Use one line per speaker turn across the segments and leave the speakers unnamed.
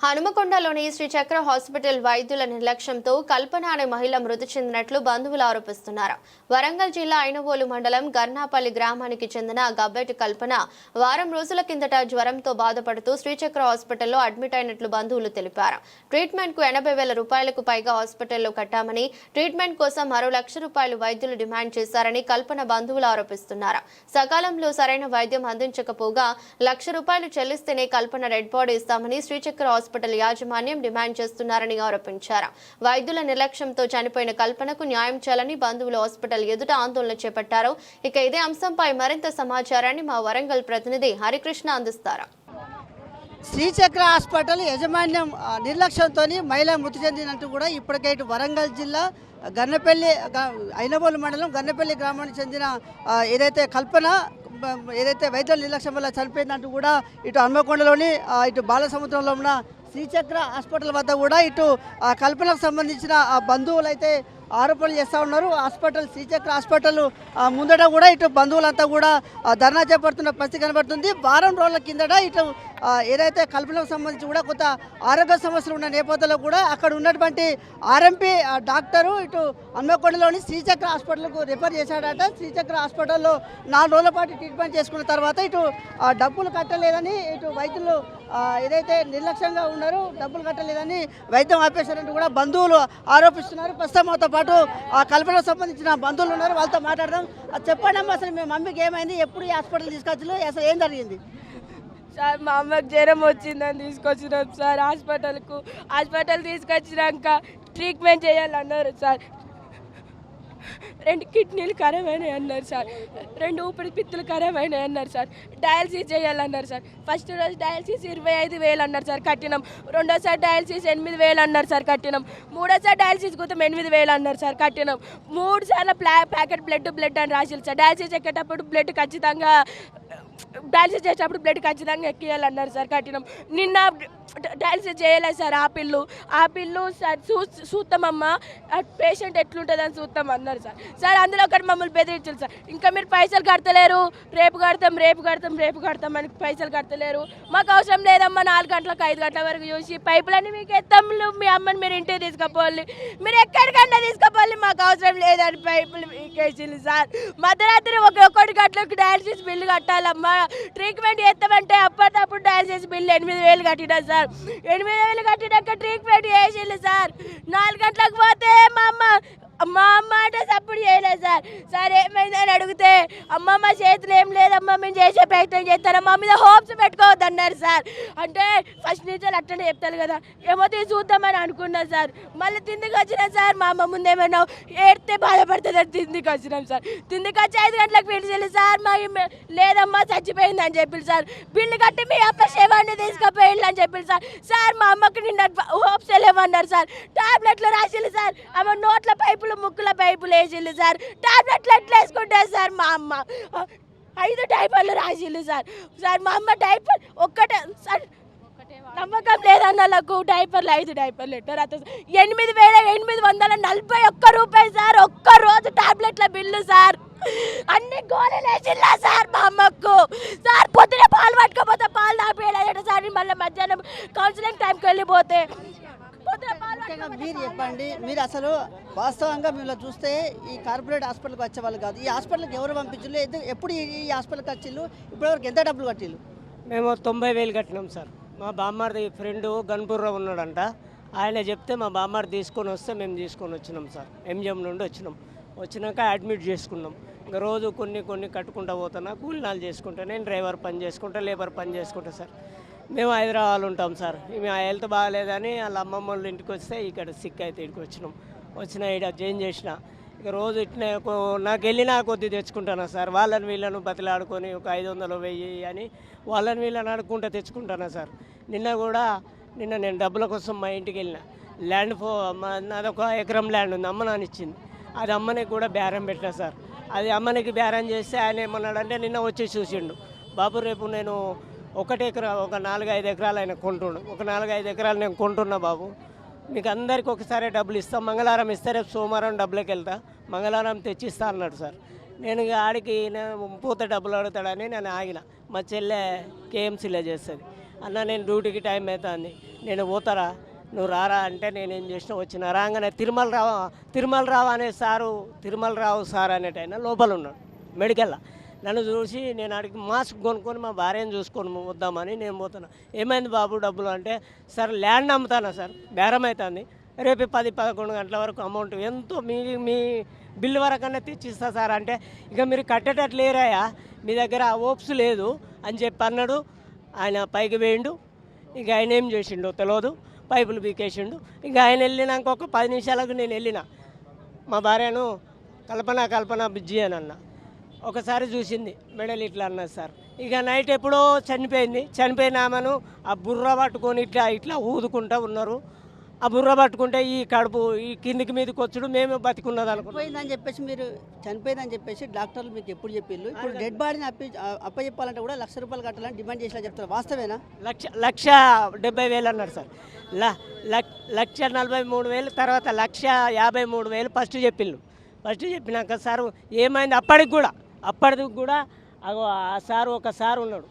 హనుమకొండలోని శ్రీ చక్ర హాస్పిటల్ వైద్యుల నిర్లక్ష్యంతో కల్పన అనే మహిళ మృతి చెందినట్లు బంధువులు ఆరోపిస్తున్నారు. వరంగల్ జిల్లా ఐనవోలు మండలం గర్నాపల్లి గ్రామానికి చెందిన గబ్బెటి కల్పన వారం రోజుల కిందట జ్వరంతో బాధపడుతూ శ్రీచక్ర హాస్పిటల్లో అడ్మిట్ అయినట్లు బంధువులు తెలిపారు. ట్రీట్మెంట్ కు 80,000 రూపాయలకు పైగా హాస్పిటల్లో కట్టామని, ట్రీట్మెంట్ కోసం మరో ₹1,00,000 వైద్యులు డిమాండ్ చేశారని కల్పన బంధువులు ఆరోపిస్తున్నారు. సకాలంలో సరైన వైద్యం అందించకపోగా ₹1,00,000 చెల్లిస్తేనే కల్పన డెడ్ బాడీ ఇస్తామని శ్రీచక్ర హాస్పిటల్ యాజమాన్యం డిమాండ్ చేస్తున్నారని ఆరోపించారు. వైద్యుల నిర్లక్ష్యంతో చనిపోయిన కల్పనకు న్యాయం చేయాలని బంధువులు హాస్పిటల్ ఎదుట ఆందోళన చేపట్టారు. ఇక ఇదే అంశంపై మరింత సమాచారాన్ని మా వరంగల్ ప్రతినిధి హరికృష్ణ అందిస్తారు.
శ్రీచక్ర హాస్పిటల్ యాజమాన్యం నిర్లక్ష్యంతో మహిళ మృతి చెందినట్టు కూడా ఇప్పటికే ఇటు వరంగల్ జిల్లా గన్నపల్లి ఐనవోలు మండలం గన్నపల్లి గ్రామానికి చెందిన ఏదైతే కల్పన ఏదైతే వైద్యుల నిర్లక్ష్యం వల్ల చనిపోయిందంటూ కూడా ఇటు హన్మకొండలోని ఇటు బాలసముద్రంలో ఉన్న శ్రీచక్ర హాస్పిటల్ వద్ద కూడా ఇటు కల్పనకు సంబంధించిన బంధువులు అయితే ఆరోపణలు చేస్తూ ఉన్నారు. శ్రీచక్ర హాస్పిటల్ ముందట కూడా ఇటు బంధువులంతా కూడా ధర్నా చేపడుతున్న పరిస్థితి కనబడుతుంది. వారం రోజుల కిందట ఇటు ఏదైతే కల్పనకు సంబంధించి కూడా కొంత ఆరోగ్య సమస్యలు ఉన్న నేపథ్యంలో కూడా అక్కడ ఉన్నటువంటి ఆర్ఎంపీ డాక్టరు ఇటు హన్మకొండలోని శ్రీచక్ర హాస్పిటల్కు రిఫర్ చేశాడట. శ్రీచక్ర హాస్పిటల్లో 4 రోజుల పాటు ట్రీట్మెంట్ చేసుకున్న తర్వాత ఇటు డబ్బులు కట్టలేదని ఇటు వైద్యులు ఏదైతే నిర్లక్ష్యంగా ఉన్నారో డబ్బులు కట్టలేదని వైద్యం ఆపేశారంటూ కూడా బంధువులు ఆరోపిస్తున్నారు. ప్రస్తుతం మాతో పాటు ఆ కల్పనకు సంబంధించిన బంధువులు ఉన్నారు, వాళ్ళతో మాట్లాడదాం. చెప్పండి అమ్మా, అసలు మీ మమ్మీకి ఏమైంది, ఎప్పుడు ఈ హాస్పిటల్ తీసుకొచ్చారు, అసలు ఏం జరిగింది?
సార్, మా అమ్మకి జ్వరం వచ్చిందని తీసుకొచ్చినాం సార్ హాస్పిటల్ తీసుకొచ్చినాక ట్రీట్మెంట్ చేయాలన్నారు సార్. 2 కిడ్నీలు ఖరాబ్ అయినాయి అన్నారు సార్, 2 ఊపిరితిత్తులు ఖరాబ్ అయినాయి అన్నారు సార్. డయాలసిస్ చేయాలన్నారు సార్. ఫస్ట్ రోజు డయాలసిస్ 25,000 అన్నారు సార్, కట్టినాం. రెండోసారి డయాలసిస్ 8,000 అన్నారు సార్, కట్టినాం. మూడోసారి డయాలసిస్ కోసం 8,000 అన్నారు సార్, కట్టినాం. 3 సార్లు ప్యాకెట్ బ్లడ్ అని రాసిల్లు సార్. డయాలసిస్ ఎక్కేటప్పుడు బ్లడ్ ఖచ్చితంగా డయాలసిస్ చేసేటప్పుడు బ్లడ్ ఖచ్చితంగా ఎక్కియాలన్నారు సార్, కట్టినాం. నిన్న డయాలసిస్ చేయలేదు సార్. ఆ పిల్లు సార్ చూస్తామమ్మా, పేషెంట్ ఎట్లుంటుందని చూస్తాం అన్నారు సార్. అందులో ఒకటి మమ్మల్ని బెదిరించారు సార్. ఇంకా మీరు పైసలు కడతలేరు, రేపు కడతాం అని పైసలు కడతలేరు. మాకు అవసరం లేదమ్మా, 4 గంటలకు 5 గంటల వరకు చూసి పైపులన్నీ మీకు ఎత్తాము, మీ అమ్మని మీరు ఇంటికి తీసుకుపోవాలి, మీరు ఎక్కడికన్నా తీసుకుపోవాలి, మాకు అవసరం లేదని పైపులు మీకేసింది సార్. మధ్యరాత్రి 1 గంటలకు డయాలసిస్ బిల్లు కట్టాలమ్మా, ట్రీట్మెంట్ చేస్తామంటే అప్పటికప్పుడు డయాలసిస్ బిల్లు 8,000 కట్టినా సార్. 8,000 కట్టినాక ట్రీట్మెంట్ చేసిండు సార్. 4 గంటలకు పోతే మా అమ్మ అంటే సపోర్ట్ చేయలేదు సార్. ఏమైందని అడిగితే అమ్మమ్మ చేతులు ఏం లేదమ్మా, మేము చేసే ప్రయత్నం చేస్తారా, మా మీద హోప్స్ పెట్టుకోవద్దు అన్నారు సార్. అంటే ఫస్ట్ నుంచి అట్లనే చెప్తారు కదా, ఏమో చూద్దామని అనుకున్నా సార్. మళ్ళీ తిందికి వచ్చినా సార్. మా అమ్మ ముందేమన్నా ఏడితే బాధపడుతుందని తిందికి వచ్చినాం సార్. తిందికి వచ్చి 5 గంటలకు పిలిచి సార్, మా లేదమ్మా చచ్చిపోయింది అని చెప్పి సార్. బిల్లు కట్టి మీ అమ్మ శవాన్ని తీసుకుపోయింది అని చెప్పి సార్. మా అమ్మకి నిన్న హోప్స్ లేవన్నారు సార్. టాబ్లెట్లు రాసిల్లు సార్. అమ్మ నోట్ల పైపులు ముక్కుల పైపులు వేసిల్లు సార్. టాబ్లెట్లు ఎట్లా వేసుకుంటారు సార్. మా అమ్మ 5 డైపర్లు రాసిల్లు సార్. మా అమ్మ డైపర్ ఒక్కటే సార్, నమ్మకం లేదన్నలకు డైపర్లు 5 డైపర్లు ఎట్టారు. 8,841 రూపాయలు సార్. ఒక్క రోజు టాబ్లెట్ల బిల్లు సార్. అన్ని గోళీలు వేసిల్లా సార్ మా అమ్మకు సార్. పొద్దున పాలు పట్టుకోపోతే పాలు తాపేయలేదట సార్. మళ్ళీ మధ్యాహ్నం కౌన్సిలింగ్ టైంకి వెళ్ళిపోతే
మీరు చెప్పండి, మీరు అసలు వాస్తవంగా మిమ్మల్ని చూస్తే ఈ కార్పొరేట్ హాస్పిటల్కి వచ్చే వాళ్ళు కాదు. ఈ హాస్పిటల్కి ఎవరు పంపించు, ఎప్పుడు ఈ హాస్పిటల్కి వచ్చిళ్ళు, ఇప్పటివరకు ఎంత డబ్బులు కట్టిళ్ళు?
మేము 90,000 కట్టినాం సార్. మా బామ్మారి ఫ్రెండు గన్పూర్లో ఉన్నాడంట, ఆయన చెప్తే మా బామ్మారి తీసుకొని వస్తే మేము తీసుకొని వచ్చినాం సార్. ఎంజిఎం నుండి వచ్చినాక అడ్మిట్ చేసుకున్నాం. ఇంకా రోజు కొన్ని కట్టుకుంటూ పోతున్నా, కూలినాలు చేసుకుంటా, నేను డ్రైవర్ పని చేసుకుంటా, లేబర్ పని చేసుకుంటా సార్. మేము హైదరాబాద్ ఉంటాం సార్. మేము హెల్త్ బాగాలేదని వాళ్ళ అమ్మమ్మ వాళ్ళ ఇంటికి వస్తే ఇక్కడ సిక్ అయితే ఇక్కడికి వచ్చిన ఇక్కడ చేంజ్ చేసిన. ఇక రోజు ఇట్లా నాకు వెళ్ళినా కొద్ది తెచ్చుకుంటాను సార్. వాళ్ళని వీళ్ళను బతిలాడుకొని ఒక 500 1000 అని వాళ్ళని వీళ్ళని ఆడుకుంటూ తెచ్చుకుంటాను సార్. నిన్న నేను డబ్బుల కోసం మా ఇంటికి వెళ్ళిన. ల్యాండ్ అదొక ఎకరం ల్యాండ్ ఉంది, అమ్మ నాన్న ఇచ్చింది. అది అమ్మనికి కూడా బేరం పెట్టినా సార్. అది అమ్మనికి బేరం చేస్తే ఆయన ఏమన్నాడంటే నిన్న వచ్చి చూసిండు, బాబు రేపు నేను 1 ఎకరా ఒక 4-5 ఎకరాలు ఆయన కొంటుండు, ఒక 4-5 ఎకరాలు నేను కొంటున్నా బాబు, మీకు అందరికీ ఒకసారి డబ్బులు ఇస్తాం, మంగళవారం ఇస్తే రేపు సోమవారం డబ్బులకి వెళ్తా, మంగళవారం తెచ్చిస్తా అన్నాడు సార్. నేను ఆడికి పూత డబ్బులు అడుగుతాడని నేను ఆగిన. మా చెల్లె కేఎంసీలో చేస్తుంది. అన్న నేను డ్యూటీకి టైం అవుతుంది, నేను పోతారా నువ్వు రారా అంటే నేనేం చేసినా వచ్చిన రాగానే తిరుమల రావు అనే సారు తిరుమల రావు సార్ అనేటైనా లోపల ఉన్నాడు మెడికల్లో. నన్ను చూసి నేను అడిగి మాస్క్ కొనుక్కొని మా భార్యను చూసుకొని వద్దామని నేను పోతున్నా. ఏమైంది బాబు డబ్బులు అంటే, సార్ ల్యాండ్ అమ్ముతానా సార్, బేరం అవుతుంది, రేపు 10-11 గంటల వరకు అమౌంట్ ఎంతో మీ బిల్లు వరకన్నా తెచ్చిస్తా సార్ అంటే, ఇక మీరు కట్టేటట్లు లేరాయా, మీ దగ్గర ఓప్స్ లేదు అని చెప్పి అన్నాడు. ఆయన పైకి వేయండు. ఇక ఆయన ఏం చేసిండో తెలియదు, పైపులు పీకేసిండు. ఇక ఆయన వెళ్ళినాక ఒక 10 నిమిషాలకు నేను వెళ్ళిన మా భార్యను కల్పన బిజ్జి అని అన్న. ఒకసారి చూసింది మెడల్ ఇట్లా అన్నది సార్. ఇక నైట్ ఎప్పుడో చనిపోయిన ఆమెను ఆ బుర్ర పట్టుకొని ఇట్లా ఊదుకుంటూ ఉన్నారు. ఆ బుర్ర పట్టుకుంటే ఈ కడుపు ఈ కిందికి మీదకి వచ్చుడు మేము బతికున్నది అనుకున్నాం.
చనిపోయిందని చెప్పేసి మీరు చనిపోయిందని చెప్పేసి డాక్టర్లు మీకు ఎప్పుడు చెప్పిళ్ళు? ఇప్పుడు డెడ్ బాడీని అప్పచెప్పాలంటే కూడా ₹1,00,000 కట్టాలని డిమాండ్ చేసినా చెప్తారు, వాస్తవేనా?
1,70,000 అన్నారు సార్. 1,43,000 తర్వాత 1,53,000 ఫస్ట్ చెప్పినాక సార్ ఏమైంది అప్పటికి కూడా ఆ సారు ఒక సారు ఉన్నాడు,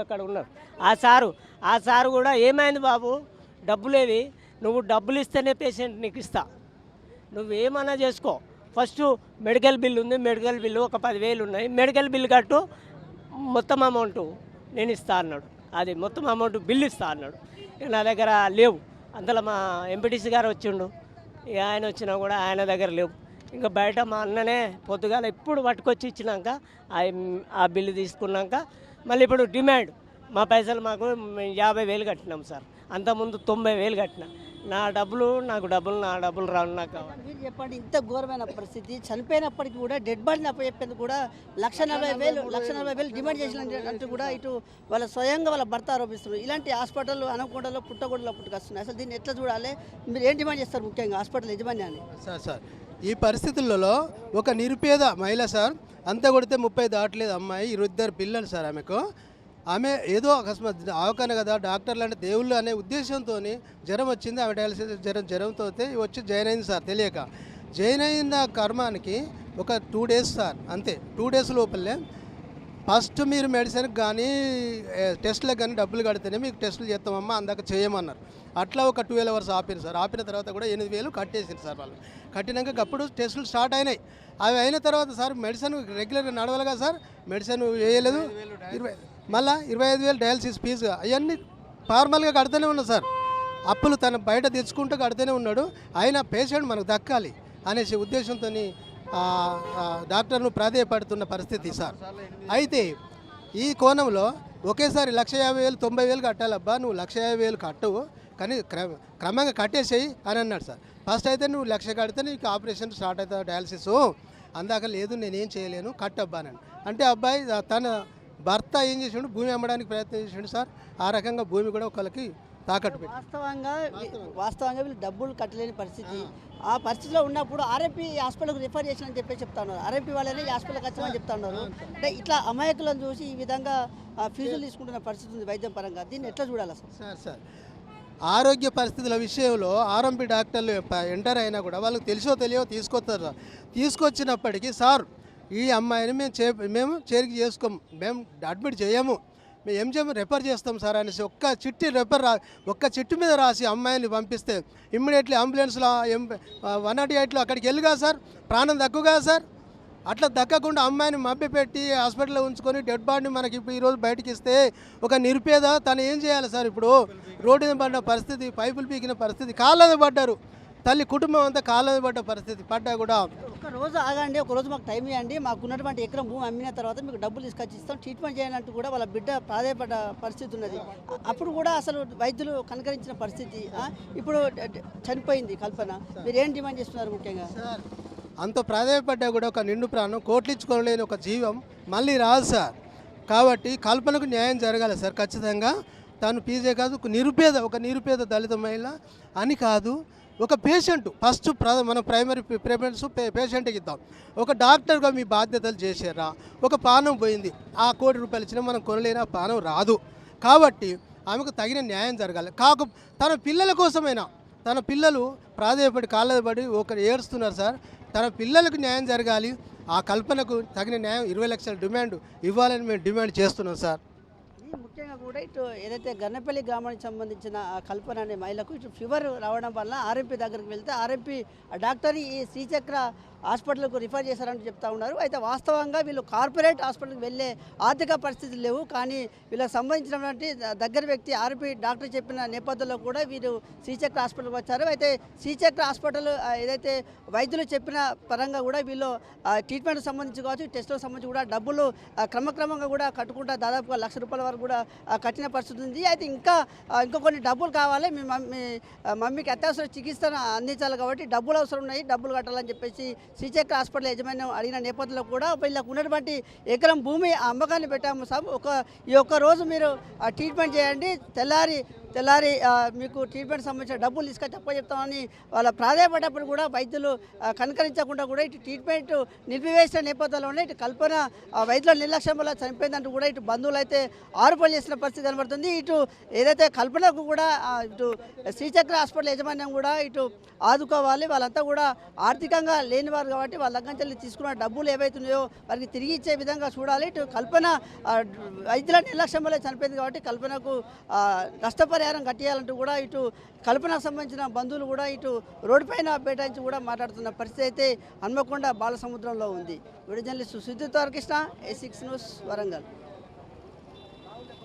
అక్కడ ఉన్నాడు. ఆ సారు కూడా ఏమైంది బాబు డబ్బులేవి, నువ్వు డబ్బులు ఇస్తేనే పేషెంట్ నీకు ఇస్తా, నువ్వు ఏమన్నా చేసుకో, ఫస్ట్ మెడికల్ బిల్ ఉంది, మెడికల్ బిల్లు ఒక 10,000 ఉన్నాయి, మెడికల్ బిల్ కట్టు, మొత్తం అమౌంట్ నేను ఇస్తా అన్నాడు. అది మొత్తం అమౌంట్ బిల్ ఇస్తా అన్నాడు. ఇక నా దగ్గర లేవు. అంతలో మా ఎంపీటీసీ గారు వచ్చిండు. ఇక ఆయన వచ్చినా కూడా ఆయన దగ్గర లేవు. ఇంకా బయట మా అన్ననే పొద్దుగాల ఇప్పుడు పట్టుకొచ్చి ఇచ్చినాక ఆ బిల్లు తీసుకున్నాక మళ్ళీ ఇప్పుడు డిమాండ్ మా పైసలు మాకు 50,000 కట్టినాం సార్. అంతకుముందు 90,000 కట్టిన. నాకు డబ్బులు రావు నాకు కావాలి.
మీరు చెప్పండి, ఇంత ఘోరమైన పరిస్థితి, చనిపోయినప్పటికీ కూడా డెడ్ బాడీని అప్పచెప్పేందుకు కూడా 1,40,000 డిమాండ్ చేసినట్టు కూడా ఇటు వాళ్ళ స్వయంగా వాళ్ళ భర్త ఆరోపిస్తున్నారు. ఇలాంటి హాస్పిటల్ అనకొండలో పుట్టగొడలో పుట్టుకొస్తున్నాయి. అసలు దీన్ని ఎట్లా చూడాలి? మీరు ఏం డిమాండ్ చేస్తారు ముఖ్యంగా హాస్పిటల్ యజమాన్యాన్ని?
సార్ ఈ పరిస్థితులలో ఒక నిరుపేద మహిళ సార్, అంతా కొడితే 30 దాటలేదు అమ్మాయి, 2 పిల్లలు సార్. ఆమె ఏదో అకస్మాత్ అవకాన కదా, డాక్టర్లు అంటే దేవుళ్ళు అనే ఉద్దేశంతో జ్వరం వచ్చింది. ఆమె డయాలసిస్ జ్వరంతో వచ్చి జాయిన్ అయింది సార్. తెలియక జాయిన్ అయిన కర్మానికి ఒక 2 డేస్ సార్, అంతే 2 డేస్ లోపలే ఫస్ట్ మీరు మెడిసిన్కి కానీ టెస్ట్లకు కానీ డబ్బులు కడితేనే మీకు టెస్టులు చేస్తామమ్మా, అందాక చేయమన్నారు. అట్లా ఒక 12 అవర్స్ ఆపిన సార్. ఆపిన తర్వాత కూడా 8,000 కట్టేసింది సార్ వాళ్ళు. కట్టినాక అప్పుడు టెస్టులు స్టార్ట్ అయినాయి. అవి అయిన తర్వాత సార్ మెడిసిన్ రెగ్యులర్గా నడవాలిగా సార్, మెడిసిన్ వేయలేదు. మళ్ళీ 25,000 డయాలసిస్ ఫీజు అవన్నీ ఫార్మల్గా కడుతూనే ఉన్నాడు సార్. అప్పులు తన బయట తెచ్చుకుంటూ కడుతూనే ఉన్నాడు. అయినా పేషెంట్ మనకు దక్కాలి అనేసి ఉద్దేశంతో డాక్టర్ను ప్రాధేయపడుతున్న పరిస్థితి సార్. అయితే ఈ కోణంలో ఒకేసారి 1,50,000 90,000 కట్టాలబ్బా, నువ్వు 1,50,000 కట్టవు కానీ క్రమంగా కట్టేసేయి అని అన్నాడు సార్. ఫస్ట్ అయితే నువ్వు 1,00,000 కడితే నీకు ఆపరేషన్ స్టార్ట్ అవుతుంది డయాలసిస్, అందాక లేదు నేనేం చేయలేను కట్టబ్బానని అంటే, అబ్బాయి తన భర్త ఏం చేసిండు, భూమి అమ్మడానికి ప్రయత్నం చేసిండు సార్. ఆ రకంగా భూమి కూడా ఒకరికి తాకట్టు పెట్టి
వాస్తవంగా వీళ్ళు డబ్బులు కట్టలేని పరిస్థితి. ఆ పరిస్థితిలో ఉన్నప్పుడు ఆర్ఎంపీ హాస్పిటల్కి రిఫర్ చేసినని చెప్పి చెప్తా ఉన్నారు. ఆర్ఎంపీ వాళ్ళని హాస్పిటల్కి వచ్చామని చెప్తా ఉన్నారు. అంటే ఇట్లా అమాయకులను చూసి ఈ విధంగా ఫీజులు తీసుకుంటున్న పరిస్థితి ఉంది వైద్యం పరంగా. దీన్ని ఎట్లా చూడాలి
సార్? ఆరోగ్య పరిస్థితుల విషయంలో ఆర్ఎంపీ డాక్టర్లు ఎంటర్ అయినా కూడా వాళ్ళకి తెలియో తీసుకొస్తారు సార్. తీసుకొచ్చినప్పటికీ సార్ ఈ అమ్మాయిని మేము చేరిక చేసుకోము, మేము అడ్మిట్ చేయము, మేము ఎంజిఎం రెఫర్ చేస్తాం సార్ అనేసి ఒక్క చిట్టు మీద రాసి అమ్మాయిని పంపిస్తే ఇమ్మీడియట్లీ అంబులెన్స్లో 108లో అక్కడికి వెళ్ళుగా సార్, ప్రాణం దక్కుగా సార్. అట్లా దక్కకుండా అమ్మాయిని మభ్యపెట్టి హాస్పిటల్లో ఉంచుకొని డెడ్ బాడీని మనకి ఇప్పుడు ఈరోజు బయటకి ఇస్తే ఒక నిరుపేద తను ఏం చేయాలి సార్? ఇప్పుడు రోడ్డు మీద పడిన పరిస్థితి, పైపులు పీకిన పరిస్థితి, కాళ్ళది పడ్డారు, తల్లి కుటుంబం అంతా కాళ్ళది పడ్డ పరిస్థితి. పడ్డా కూడా
ఒక రోజు ఆగండి, ఒక రోజు మాకు టైం ఇవ్వండి, మాకు ఉన్నటువంటి ఎకరం భూమి అమ్మిన తర్వాత మీకు డబ్బులు తీసుకొచ్చి ఇస్తాం, ట్రీట్మెంట్ చేయాలంటూ కూడా వాళ్ళ బిడ్డ ప్రాధాయపడ్డ పరిస్థితి ఉన్నది. అప్పుడు కూడా అసలు వైద్యులు కనుకరించిన పరిస్థితి. ఇప్పుడు చనిపోయింది కల్పన, మీరు ఏం డిమాండ్ చేస్తున్నారు ముఖ్యంగా?
అంత ప్రాధాయపడ్డా కూడా ఒక నిండు ప్రాణం, కోట్లించుకోలేని ఒక జీవం మళ్ళీ రాదు సార్. కాబట్టి కల్పనకు న్యాయం జరగాలి సార్ ఖచ్చితంగా. తను పీజే కాదు, ఒక నిరుపేద దళిత మహిళ అని కాదు, ఒక పేషెంట్ ఫస్ట్ మనం ప్రైమరీ ప్రిఫరెన్స్ పేషెంట్కి ఇద్దాం. ఒక డాక్టర్గా మీ బాధ్యతలు చేశారా? ఒక పానం పోయింది, ఆ ₹1,00,000 ఇచ్చినా మనం కొనలేని ఆ పానం రాదు. కాబట్టి ఆమెకు తగిన న్యాయం జరగాలి. తన పిల్లల కోసమైనా, తన పిల్లలు ప్రాధాయపడి కాళ్ళ పడి ఒకరు ఏడుస్తున్నారు సార్, తన పిల్లలకు న్యాయం జరగాలి. ఆ కల్పనకు తగిన న్యాయం 20 లక్షల డిమాండ్ ఇవ్వాలని మేము డిమాండ్ చేస్తున్నాం సార్.
ముఖ్యంగా కూడా ఇటు ఏదైతే గన్నపల్లి గ్రామానికి సంబంధించిన కల్పన అనే మహిళకు ఇటు ఫీవర్ రావడం వల్ల ఆర్ఎంపీ దగ్గరికి వెళ్తే ఆర్ఎంపీ డాక్టర్ ఈ శ్రీచక్ర హాస్పిటల్కు రిఫర్ చేశారని చెప్తా ఉన్నారు. అయితే వాస్తవంగా వీళ్ళు కార్పొరేట్ హాస్పిటల్కి వెళ్ళే ఆర్థిక పరిస్థితులు లేవు. కానీ వీళ్ళకి సంబంధించినటువంటి దగ్గర వ్యక్తి ఆర్ఎంపీ డాక్టర్ చెప్పిన నేపథ్యంలో కూడా వీరు శ్రీచక్ర హాస్పిటల్కి వచ్చారు. అయితే శ్రీచక్ర హాస్పిటల్ ఏదైతే వైద్యులు చెప్పిన పరంగా కూడా వీళ్ళు ట్రీట్మెంట్ సంబంధించి కావచ్చు, టెస్టులకు సంబంధించి కూడా డబ్బులు క్రమక్రమంగా కూడా కట్టుకుంటా దాదాపుగా ₹1,00,000 వరకు కూడా కట్టిన పరిస్థితి ఉంది. అయితే ఇంకా కొన్ని డబ్బులు కావాలి, మీ మమ్మీకి అత్యవసర చికిత్సను అందించాలి కాబట్టి డబ్బులు అవసరం ఉన్నాయి, డబ్బులు కట్టాలని చెప్పేసి శ్రీచక్ర హాస్పిటల్ యజమాన్యం అడిగిన నేపథ్యంలో కూడా వీళ్ళకు ఉన్నటువంటి ఎకరం భూమి అమ్మకాన్ని పెట్టాము సార్, ఈ ఒక్క రోజు మీరు ట్రీట్మెంట్ చేయండి, తెల్లారి మీకు ట్రీట్మెంట్ సంబంధించిన డబ్బులు తీసుకొచ్చి చెప్తామని వాళ్ళ ప్రాధాయపడ్డప్పుడు కూడా వైద్యులు కనుకరించకుండా కూడా ఇటు ట్రీట్మెంట్ నిలిపివేసిన నేపథ్యంలోనే ఇటు కల్పన వైద్యుల నిర్లక్ష్యం వల్ల చనిపోయిందంటూ కూడా ఇటు బంధువులు అయితే ఆరోపణలు చేసిన పరిస్థితి కనబడుతుంది. ఇటు ఏదైతే కల్పనకు కూడా ఇటు శ్రీచక్ర హాస్పిటల్ యాజమాన్యం కూడా ఇటు ఆదుకోవాలి, వాళ్ళంతా కూడా ఆర్థికంగా లేనివారు కాబట్టి వాళ్ళ దగ్గర నుంచి తీసుకున్న డబ్బులు ఏవైతున్నాయో వారికి తిరిగి ఇచ్చే విధంగా చూడాలి. ఇటు కల్పన వైద్యుల నిర్లక్ష్యం వల్ల చనిపోయింది కాబట్టి కల్పనకు నష్టపరిహారం కట్టేయాలంటూ కూడా ఇటు కల్పనకు సంబంధించిన బంధువులు కూడా ఇటు రోడ్డు పైన బైఠాయించి కూడా మాట్లాడుతున్న పరిస్థితి అయితే హన్మకొండ బాలసముద్రంలో ఉంది. Video journalist Sujith Krishna, A6 news, Warangal.